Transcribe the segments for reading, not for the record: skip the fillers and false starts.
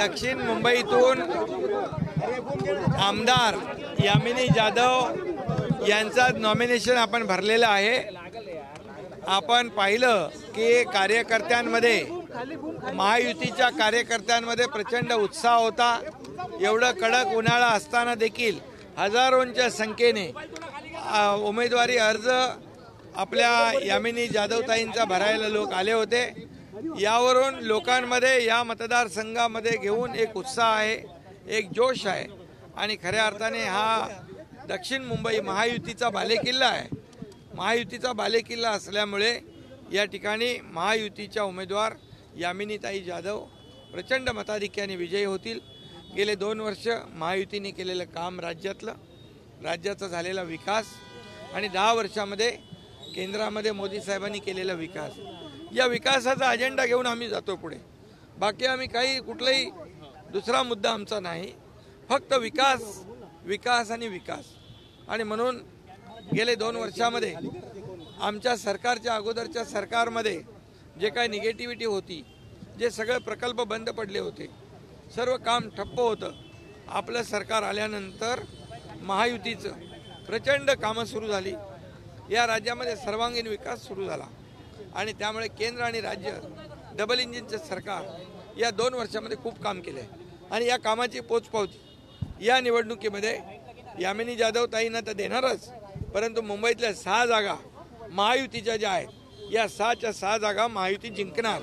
दक्षिण मुंबईतून आमदार यामिनी जाधव यांचा नॉमिनेशन आपण भरलेलं आहे। आपण पाहिलं की कार्यकर्त्यांमध्ये, महायुतीच्या कार्यकर्त्यांमध्ये प्रचंड उत्साह होता। एवढं कडक उन्हाळा असताना देखील हजारोंच्या संख्येने उमेदवारी अर्ज आपल्या यामिनी जाधवताईंचा भरायला लोक आले होते। यावरून लोकांमध्ये या मतदारसंघामध्ये घेऊन एक उत्साह आहे, एक जोश आहे आणि खऱ्या अर्थाने हा दक्षिण मुंबई महायुतीचा बालेकिल्ला आहे। महायुतीचा बालेकिल्ला असल्यामुळे या ठिकाणी महायुतीच्या उमेदवार यामिनीताई जाधव प्रचंड मताधिक्याने विजयी होतील। गेले 2 वर्ष महायुतीने केलेलं काम, राज्याचा झालेला विकास आणि 10 वर्षामध्ये केंद्रामध्ये मोदी साहेबांनी केलेला विकास, या विकासाचा अजेंडा घेऊन आम्ही जातो पुढे। बाकी आम्ही काही कुठलाही दुसरा मुद्दा आमचा नाही, फक्त विकास विकास आणि विकास। आणि म्हणून गेले 2 वर्षामध्ये आमच्या सरकारच्या अगोदरच्या सरकारमध्ये जे काही निगेटिव्हिटी होती, जे सगळे प्रकल्प बंद पडले होते, सर्व काम ठप्प होतं, आपलं सरकार आल्यानंतर महायुतीचं प्रचंड कामं सुरू झाली। या राज्यामध्ये सर्वांगीण विकास सुरू झाला आणि त्यामुळे केंद्र आणि राज्य डबल इंजिनचे सरकार या 2 वर्षामध्ये खूप काम केले आणि या कामाची पोचपावती या निवडणुकीमध्ये यामिनी जाधव ताईंना तर देणारच, परंतु मुंबईतल्या 6 जागा महायुतीच्या ज्या आहेत, या 6च्या 6 जागा महायुती जिंकणार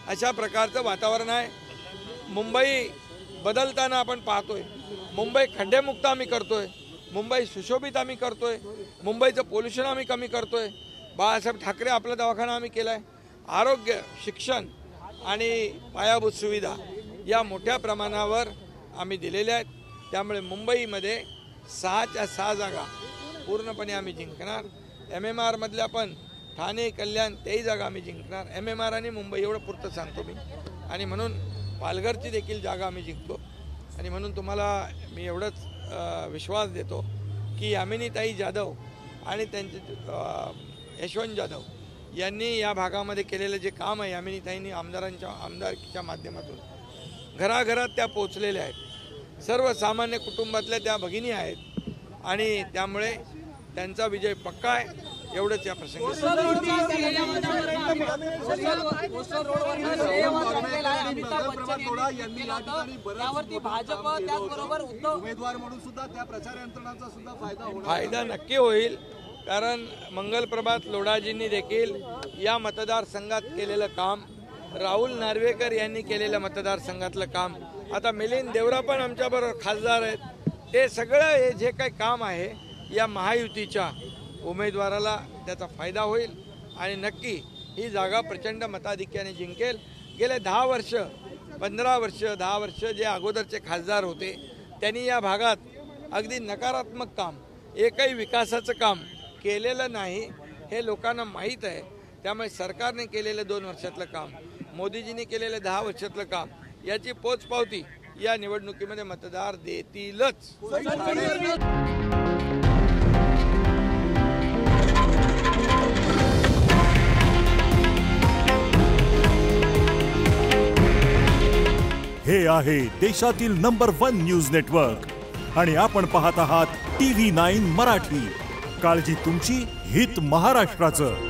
अशा प्रकारचं वातावरण आहे। मुंबई बदलताना आपण पाहतोय, मुंबई खड्डेमुक्त आम्ही करतोय, मुंबई सुशोभित आम्ही करतोय, मुंबईचं पोल्युशन आम्ही कमी करतोय। बाळासाहेब ठाकरे आपला दवाखाना आम्ही केलाय, आरोग्य, शिक्षण आणि पायाभूत सुविधा या मोठ्या प्रमाणावर आम्ही दिलेल्या आहेत। त्यामुळे मुंबईमध्ये 6च्या 6 जागा पूर्णपणे आम्ही जिंकणार। MMR मधल्या पण ठाणे, कल्याण 23 जागा आम्ही जिंकणार। MMR आणि मुंबई एवढं पुरतं सांगतो मी, आणि म्हणून पालघरची देखील जागा आम्ही जिंकतो। आणि म्हणून तुम्हाला मी एवढंच विश्वास देतो की यामिनीताई जाधव आणि त्यांचे यशवंत जाधव यांनी या भागामध्ये केलेलं जे काम आहे, यामिनीताईंनी आमदारकीच्या माध्यमातून घराघरात त्या पोचलेल्या आहेत, सर्वसामान्य कुटुंबातल्या त्या भगिनी आहेत आणि त्यामुळे त्यांचा विजय पक्का आहे। एवढंच या प्रसंगी फायदा नक्की होईल, कारण मंगलप्रभात लोढाजींनी देखील या मतदारसंघात केलेलं काम, राहुल नार्वेकर यांनी केलेलं मतदारसंघातलं काम, आता मिलिंद देवरा पण आमच्याबरोबर खासदार आहेत, ते सगळं हे जे काही काम आहे या महायुतीच्या उमेदवाराला त्याचा फायदा होईल आणि नक्की ही जागा प्रचंड मताधिक्याने जिंकेल। गेले 10 वर्ष 15 वर्ष 10 वर्ष जे अगोदरचे खासदार होते त्यांनी या भागात अगदी नकारात्मक काम, एकही विकासाचं काम केलेलं नाही, हे लोकांना माहीत आहे। त्यामुळे सरकारने केलेलं 2 वर्षातलं काम, मोदीजींनी केलेलं 10 वर्षातलं काम, याची पोचपावती या निवडणुकीमध्ये मतदार देतीलच। हे आहे देशातील नंबर 1 न्यूज नेटवर्क आणि आपण पाहत आहात TV9 मराठी। काळजी तुमची, हित महाराष्ट्राचं।